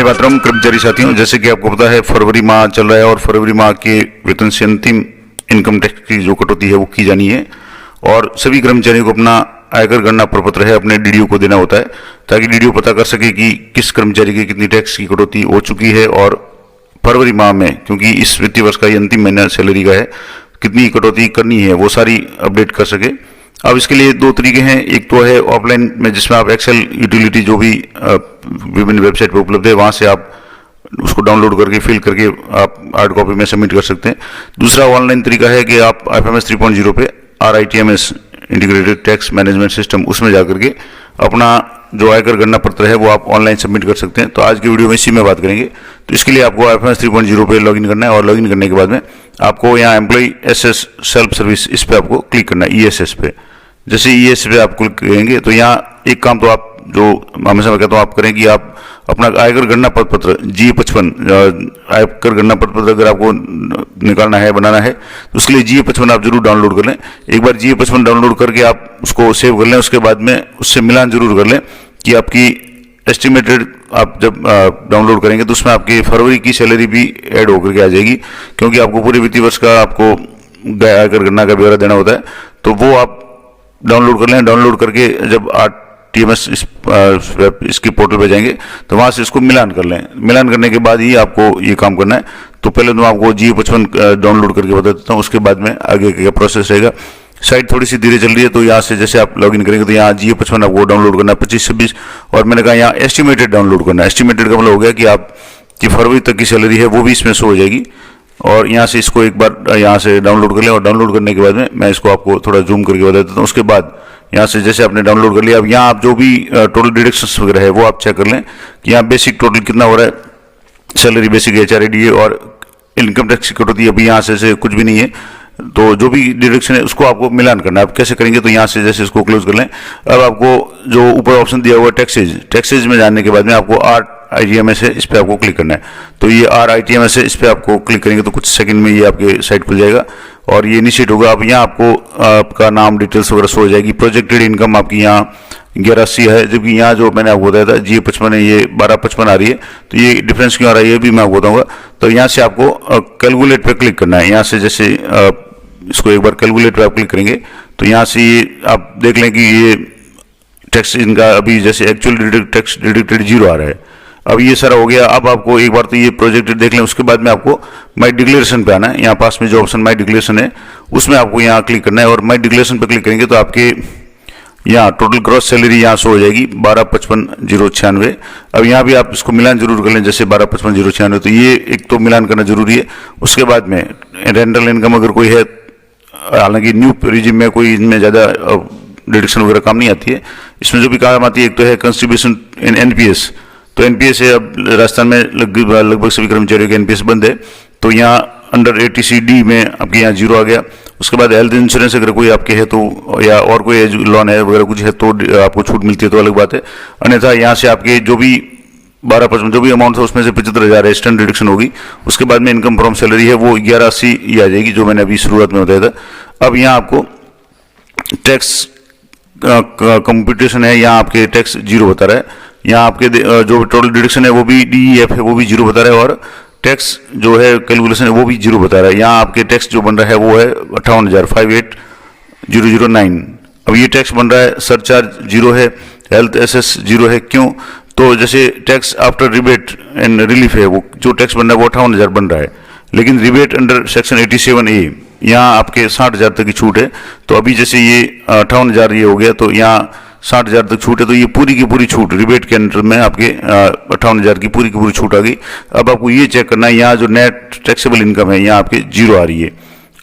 वंदे मातरम कर्मचारी साथियों, जैसे कि आपको पता है फरवरी माह चल रहा है और फरवरी माह के वेतन से अंतिम इनकम टैक्स की जो कटौती है वो की जानी है और सभी कर्मचारियों को अपना आयकर गणना प्रपत्र है अपने डीडीओ को देना होता है ताकि डीडीओ पता कर सके कि किस कर्मचारी की कितनी टैक्स की कटौती हो चुकी है और फरवरी माह में, क्योंकि इस वित्तीय वर्ष का ये अंतिम महीना सैलरी का है, कितनी कटौती करनी है वो सारी अपडेट कर सके। अब इसके लिए दो तरीके हैं। एक तो है ऑफलाइन में, जिसमें आप एक्सेल यूटिलिटी जो भी विभिन्न वेबसाइट पर उपलब्ध है वहां से आप उसको डाउनलोड करके फिल करके आप हार्ड कॉपी में सबमिट कर सकते हैं। दूसरा ऑनलाइन तरीका है कि आप IFMS 3.0 पे RITMS integrated tax management system उसमें जाकर के अपना जो आयकर गणना पत्र है वो आप ऑनलाइन सबमिट कर सकते हैं। तो आज की वीडियो में इसी में बात करेंगे। तो इसके लिए आपको IFMS 3.0 पे लॉगिन करना है और लॉगिन करने के बाद में आपको यहाँ एम्प्लॉई एसेस सेल्फ सर्विस इस पे आपको क्लिक करना है, ESS पे। जैसे ESS पे आप क्लिक करेंगे तो यहाँ एक काम तो आप जो हमेशा मैं कहता हूँ आप करें कि आप अपना आयकर गणना पत्र GA55 आयकर गणना पत्र अगर आपको निकालना है, बनाना है, तो उसके लिए GA55 आप जरूर डाउनलोड कर लें। एक बार GA55 डाउनलोड करके आप उसको सेव कर लें, उसके बाद में उससे मिलान जरूर कर लें कि आपकी एस्टिमेटेड आप जब डाउनलोड करेंगे तो उसमें आपकी फरवरी की सैलरी भी ऐड होकर के आ जाएगी, क्योंकि आपको पूरे वित्तीय वर्ष का आपको आयकर गणना का ब्यौरा देना होता है। तो वो आप डाउनलोड कर लें। डाउनलोड करके जब TMS इसके पोर्टल पे जाएंगे तो वहां से इसको मिलान कर लें। मिलान करने के बाद ही आपको ये काम करना है। तो पहले तो आपको GA55 डाउनलोड करके बता देता हूँ, उसके बाद में आगे का प्रोसेस रहेगा। साइट थोड़ी सी धीरे चल रही है, तो यहाँ से जैसे आप लॉगिन करेंगे तो यहाँ GA55 आपको डाउनलोड करना है 25-26, और मैंने कहा यहाँ एस्टिमेटेड डाउनलोड करना है। एस्टिमेटेड का मतलब हो गया कि आपकी फरवरी तक की सैलरी है वो भी इसमें शो हो जाएगी। और यहाँ से इसको एक बार यहाँ से डाउनलोड कर लें और डाउनलोड करने के बाद में मैं इसको आपको थोड़ा जूम करके बता देता हूँ। उसके बाद यहाँ से जैसे आपने डाउनलोड कर लिया, अब यहाँ आप जो भी टोटल डिडक्शंस वगैरह है वो आप चेक कर लें कि यहाँ बेसिक टोटल कितना हो रहा है, सैलरी बेसिक HRAD और इनकम टैक्स की कटौती अभी यहाँ से कुछ भी नहीं है। तो जो भी डिडक्शन है उसको आपको मिलान करना है। आप कैसे करेंगे, तो यहाँ से जैसे इसको क्लोज कर लें। अब आपको जो ऊपर ऑप्शन दिया हुआ है टैक्सेज में जाने के बाद में आपको RITMS है, इस पर आपको क्लिक करना है। तो ये RITMS है, इस पर आपको क्लिक करेंगे तो कुछ सेकंड में ये आपके साइट खुल जाएगा और ये इनिशिएट होगा। अब यहाँ आपको आपका नाम डिटेल्स वगैरह शो हो जाएगी। प्रोजेक्टेड इनकम आपकी यहाँ 1180 है, जबकि यहाँ जो मैंने आपको बताया था GA55 है, ये 1255 आ रही है। तो ये डिफरेंस क्यों आ रहा है ये भी मैं आपको बताऊंगा। तो यहाँ से आपको कैलकुलेट पे क्लिक करना है। यहाँ से जैसे इसको एक बार कैलकुलेट पे आप क्लिक करेंगे तो यहाँ से ये आप देख लें कि ये टैक्स इनका अभी जैसे एक्चुअल टैक्स डिडक्टेड 0 आ रहा है। अब ये सारा हो गया। अब आपको एक बार तो ये प्रोजेक्टेड देख लें, उसके बाद में आपको माई डिक्लेरेशन पे आना है। यहाँ पास में जो ऑप्शन माई डिक्लेरेशन है उसमें आपको यहाँ क्लिक करना है और माई डिक्लेरेशन पे क्लिक करेंगे तो आपके यहाँ टोटल ग्रॉस सैलरी यहाँ शो हो जाएगी 1255,096। अब यहाँ भी आप इसको मिलान जरूर कर लें, जैसे 1255,096, तो ये एक तो मिलान करना जरूरी है। उसके बाद में रेंटल इनकम अगर कोई है, हालांकि न्यू रिजिम में कोई इनमें ज़्यादा डिडक्शन वगैरह काम नहीं आती है। इसमें जो भी काम आती है एक तो है कंट्रीब्यूशन इन NPS। तो NPS है, अब राजस्थान में लगभग सभी कर्मचारियों के NPS बंद है। तो यहाँ अंडर ATCD में आपके यहाँ 0 आ गया। उसके बाद हेल्थ इंश्योरेंस अगर कोई आपके है तो, या और कोई लोन है वगैरह कुछ है तो आपको छूट मिलती है तो अलग बात है। अन्यथा यहाँ से आपके जो भी 12% जो भी अमाउंट था उसमें से 75,000 स्टैंड डिडक्शन होगी। उसके बाद में इनकम फ्रॉम सैलरी है वो 1180 आ जाएगी, जो मैंने अभी शुरुआत में बताया था। अब यहाँ आपको टैक्स कंप्यूटेशन है, यहाँ आपके टैक्स 0 बता रहा है। यहाँ आपके जो टोटल डिडक्शन है वो भी DEF है वो भी 0 बता रहा है और टैक्स जो है कैलकुलेशन है वो भी 0 बता रहा है। यहाँ आपके टैक्स जो बन रहा है वो है 58,58,009। अब ये टैक्स बन रहा है, सरचार्ज 0 है, हेल्थ एसेस 0 है। क्यों? तो जैसे tax after rebate and relief है, वो जो टैक्स बन रहा है वो 58,000 बन रहा है, लेकिन रिबेट अंडर सेक्शन 87A यहाँ आपके 60,000 तक की छूट है। तो अभी जैसे ये 58,000 ये हो गया तो यहाँ 60,000 तक छूट है, तो ये पूरी की पूरी छूट रिबेट के अंडर में आपके 58,000 की पूरी छूट आ गई। अब आपको ये चेक करना है यहाँ जो नेट टैक्सेबल इनकम है यहाँ आपके 0 आ रही है।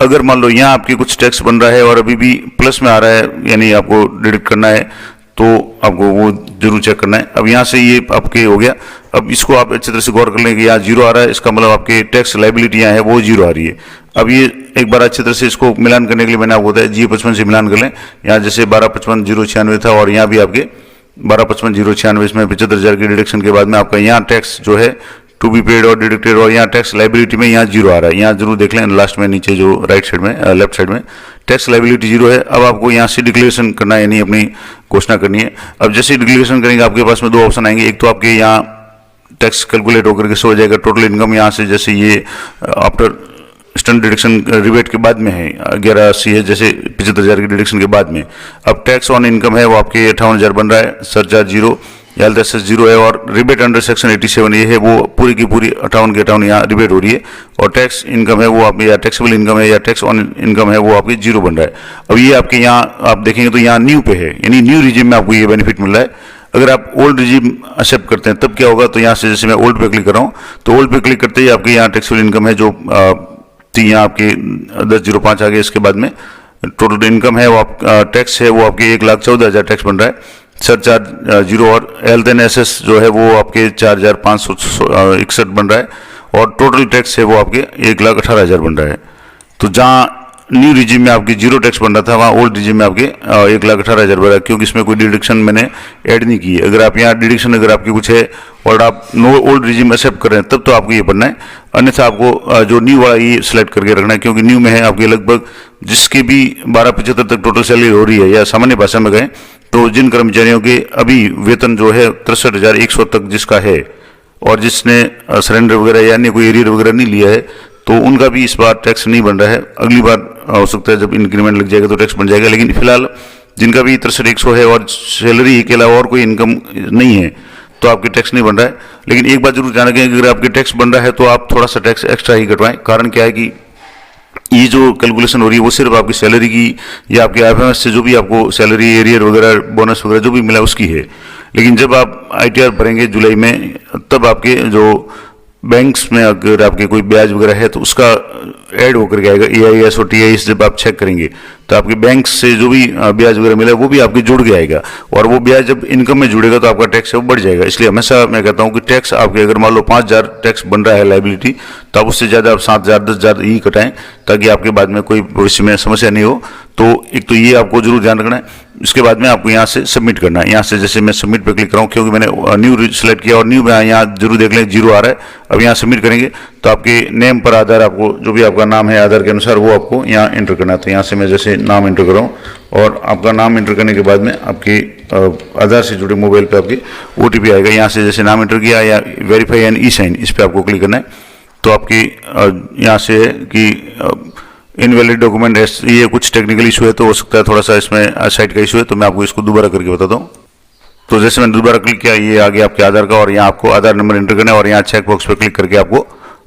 अगर मान लो यहाँ आपके कुछ टैक्स बन रहा है और अभी भी प्लस में आ रहा है, यानी आपको डिडक्ट करना है, तो आपको वो जरूर चेक करना है। अब यहाँ से ये आपके हो गया। अब इसको आप अच्छी तरह से गौर कर लें कि यहाँ 0 आ रहा है, इसका मतलब आपके टैक्स लाइबिलिटी यहाँ है वो 0 आ रही है। अब ये एक बार अच्छी तरह से इसको मिलान करने के लिए मैंने आपको बताया GA55 से मिलान कर लें। यहाँ जैसे 1255,096 था और यहाँ भी आपके 1255,096 इसमें 75,000 की डिडक्शन के बाद में आपका यहाँ टैक्स जो है टू बी पेड और डिडक्टेड और यहाँ टैक्स लाइबिलिटी में यहाँ 0 आ रहा है। यहाँ जरूर देख लें लास्ट में नीचे जो राइट साइड में लेफ्ट साइड में टैक्स लाइबिलिटी 0 है। अब आपको यहाँ से डिक्लेरेशन करना है, यानी अपनी घोषणा करनी है। अब जैसे डिक्लेरेशन करेंगे आपके पास में दो ऑप्शन आएंगे। एक तो आपके यहाँ टैक्स कैलकुलेट होकर के शो हो जाएगा। टोटल इनकम यहाँ से जैसे ये आफ्टर स्टैंडर्ड डिडक्शन रिबेट के बाद में है 1180 है, जैसे 75,000 की डिडक्शन के बाद में। अब टैक्स ऑन इनकम है वो आपके 58,000 बन रहा है, surcharge zero, health cess zero है, और रिबेट अंडर सेक्शन 87 ये है वो पूरी की पूरी 58 की 58 यहाँ रिबेट हो रही है, और टैक्स इनकम है वो आप या टैक्सेबल इनकम है या टैक्स ऑन इनकम है वो आपकी जीरो बन रहा है। अब ये आपके यहाँ आप देखेंगे तो यहाँ न्यू पे है, यानी न्यू रिजिम में आपको ये बेनिफिट मिल रहा है। अगर आप ओल्ड रिजिम एक्सेप्ट करते हैं तब क्या होगा, तो यहाँ से जैसे मैं ओल्ड पे क्लिक कर रहा हूँ तो ओल्ड पे क्लिक करते ही आपके यहाँ टैक्सेबल इनकम है जो थी यहाँ आपके 1005 आ गए। इसके बाद में टोटल इनकम है वो आप टैक्स है वो आपके 1,14,000 टैक्स बन रहा है, सरचार्ज जीरो, और हेल्थ एंड एसेस जो है वो आपके 4,561 बन रहा है, और टोटल टैक्स है वो आपके 1,18,000 बन रहा है। तो जहाँ न्यू रिजिम में आपकी जीरो टैक्स बन रहा था वहाँ ओल्ड रिजिम में आपके 1,18,000 बन रहा है, क्योंकि इसमें कोई डिडक्शन मैंने ऐड नहीं की है। अगर आप यहाँ डिडक्शन अगर आपकी कुछ है और आप नो ओल्ड रिजिम एक्सेप्ट कर रहे हैं तब तो आपको ये बनना है, अन्यथा आपको जो न्यू वाला ये सिलेक्ट करके रखना है, क्योंकि न्यू में है आपके लगभग जिसकी भी 1275 तक टोटल सैलरी हो रही है, या सामान्य भाषा में गए तो जिन कर्मचारियों के अभी वेतन जो है 63,100 तक जिसका है, और जिसने सरेंडर वगैरह या अन्य कोई एरियर वगैरह नहीं लिया है, तो उनका भी इस बार टैक्स नहीं बन रहा है। अगली बार हो सकता है जब इंक्रीमेंट लग जाएगा तो टैक्स बन जाएगा, लेकिन फिलहाल जिनका भी 63,100 है और सैलरी के अलावा और कोई इनकम नहीं है तो आपके टैक्स नहीं बन रहा है। लेकिन एक बात जरूर ध्यान रखें, अगर आपके टैक्स बन रहा है तो आप थोड़ा सा टैक्स एक्स्ट्रा ही कटवाएं। कारण क्या है कि ये जो कैलकुलेशन हो रही है वो सिर्फ आपकी सैलरी की या आपके IFMS से जो भी आपको सैलरी एरियर वगैरह बोनस वगैरह जो भी मिला उसकी है। लेकिन जब आप ITR भरेंगे जुलाई में तब आपके जो बैंक्स में अगर आपके कोई ब्याज वगैरह है तो उसका ऐड होकर के आएगा, EIS और TIS जब आप चेक करेंगे तो आपके बैंक से जो भी ब्याज वगैरह मिला वो भी आपके जुड़ के आएगा, और वो ब्याज जब इनकम में जुड़ेगा तो आपका टैक्स है वो बढ़ जाएगा। इसलिए हमेशा मैं कहता हूँ कि टैक्स आपके अगर मान लो 5,000 टैक्स बन रहा है लाइबिलिटी, तो आप उससे ज़्यादा आप 7,000 10,000 ही कटाएं, ताकि आपके बाद में कोई भविष्य में समस्या नहीं हो। तो एक तो ये आपको जरूर ध्यान रखना है। इसके बाद में आपको यहाँ से सबमिट करना है। यहाँ से जैसे मैं सबमिट पे क्लिक कर रहा हूँ क्योंकि मैंने न्यू सिलेक्ट किया, और न्यू में यहाँ जरूर देख लें जीरो आ रहा है। अब यहाँ सबमिट करेंगे तो आपके नेम पर आधार, आपको जो भी आपका नाम है आधार के अनुसार वो आपको यहाँ एंटर करना है। तो यहाँ से मैं जैसे नाम एंटर कर रहा हूँ, और आपका नाम एंटर करने के बाद में आपके आधार से जुड़े मोबाइल पे आपके OTP आएगा। यहाँ से जैसे नाम एंटर किया या वेरीफाई एंड ई-साइन, इस पर आपको क्लिक करना है। तो आपकी यहाँ से है कि इनवैलिड डॉक्यूमेंट, ये कुछ टेक्निकल इशू है तो हो सकता है थोड़ा सा इसमें साइट का इशू है, तो मैं आपको इसको दोबारा करके बताता हूँ। तो जैसे मैंने दोबारा क्लिक किया, ये आ गया आपके आधार का, और यहाँ आपको आधार नंबर एंटर करना है, और यहाँ चेक बॉक्स पे क्लिक करके आपको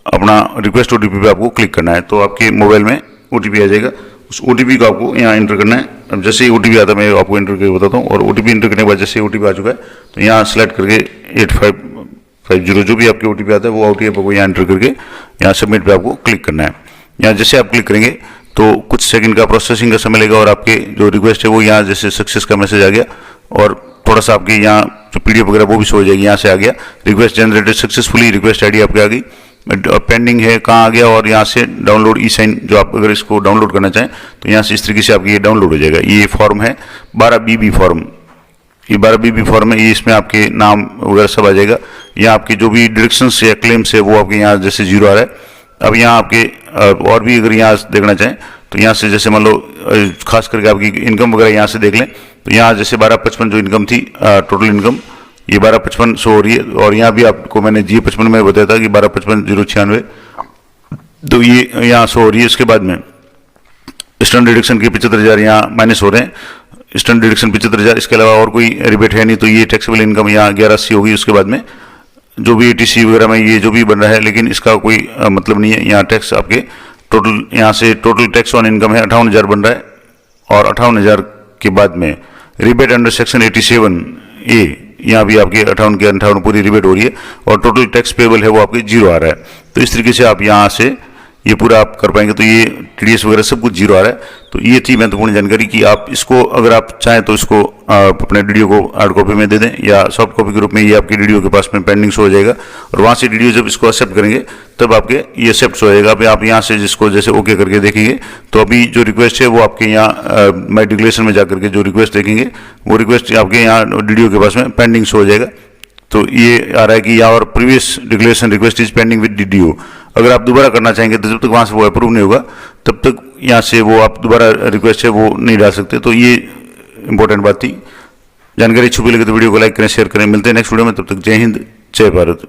अपना रिक्वेस्ट OTP पे आपको क्लिक करना है। तो आपके मोबाइल में OTP आ जाएगा, उस OTP को आपको यहाँ एंटर करना है। अब जैसे ही OTP आता है मैं आपको एंटर करके बताता हूँ, और OTP एंटर करने के बाद जैसे OTP आ चुका है तो यहाँ सेलेक्ट करके 8550 जो भी आपके OTP आता है वो OTP को यहाँ एंटर करके यहाँ सबमिट पे आपको क्लिक करना है। यहाँ जैसे आप क्लिक करेंगे तो कुछ सेकंड का प्रोसेसिंग का समय लगेगा, और आपके जो रिक्वेस्ट है वो यहाँ जैसे सक्सेस का मैसेज आ गया, और थोड़ा सा आपके यहाँ जो PDF वगैरह वो भी शो हो जाएगी। यहाँ से आ गया request generated successfully, request ID आपके आ गई, पेंडिंग है कहाँ आ गया, और यहाँ से डाउनलोड ई-साइन जो आप अगर इसको डाउनलोड करना चाहें तो यहाँ से इस तरीके से आपकी ये डाउनलोड हो जाएगा। ये फॉर्म है 12BB फॉर्म, ये 12BB फॉर्म है, ये इसमें आपके नाम वगैरह सब आ जाएगा। यहाँ आपके जो भी डिडक्शंस या क्लेम्स है वो आपके यहाँ जैसे जीरो आ रहा है। अब यहाँ आपके और भी अगर यहाँ देखना चाहें तो यहाँ से जैसे मान लो खास करके आपकी इनकम वगैरह यहाँ से देख लें तो यहाँ जैसे 1255 जो इनकम थी टोटल इनकम ये 1255 शो हो रही है, और यहाँ भी आपको मैंने G55 में बताया था कि 1255,096 तो ये यहाँ शो हो रही है। इसके बाद में स्टैंडर्ड डिडक्शन के 75,000 यहाँ माइनस हो रहे हैं, स्टैंडर्ड डिडक्शन 75,000, इसके अलावा और कोई रिबेट है नहीं, तो ये टैक्सेबल इनकम यहाँ 1180 होगी। उसके बाद में जो भी ATC वगैरह में ये जो भी बन रहा है, लेकिन इसका कोई मतलब नहीं है। यहाँ टैक्स आपके टोटल यहाँ से टोटल टैक्स ऑन इनकम है 58,000 बन रहा है, और 58,000 के बाद में रिबेट अंडर सेक्शन 87A यहाँ भी आपके 58 के 58 पूरी रिबेट हो रही है, और टोटल टैक्स पेबल है वो आपके जीरो आ रहा है। तो इस तरीके से आप यहाँ से ये पूरा आप कर पाएंगे। तो ये TDS वगैरह सब कुछ जीरो आ रहा है। तो ये थी महत्वपूर्ण जानकारी कि आप इसको अगर आप चाहें तो इसको अपने DDO को हार्ड कॉपी में दे दें, या सॉफ्ट कॉपी के रूप में ये आपके DDO के पास में पेंडिंग शो हो जाएगा, और वहाँ से DDO जब इसको एक्सेप्ट करेंगे तब आपके ये एक्सेप्ट हो जाएगा। अभी आप यहाँ से जिसको जैसे ओके करके देखेंगे तो अभी जो रिक्वेस्ट है वो आपके यहाँ माई डिक्लेरेशन में जाकर के जो रिक्वेस्ट देखेंगे वो रिक्वेस्ट आपके यहाँ DDO के पास में पेंडिंग शो हो जाएगा। तो ये आ रहा है कि यहाँ और previous declaration request is pending with DDO। अगर आप दोबारा करना चाहेंगे तो जब तक वहाँ से वो अप्रूव नहीं होगा तब तक यहाँ से वो आप दोबारा रिक्वेस्ट है वो नहीं डाल सकते। तो ये इंपॉर्टेंट बात थी। जानकारी छुपी लगे तो वीडियो को लाइक करें, शेयर करें। मिलते हैं नेक्स्ट वीडियो में, तब तक जय हिंद, जय भारत।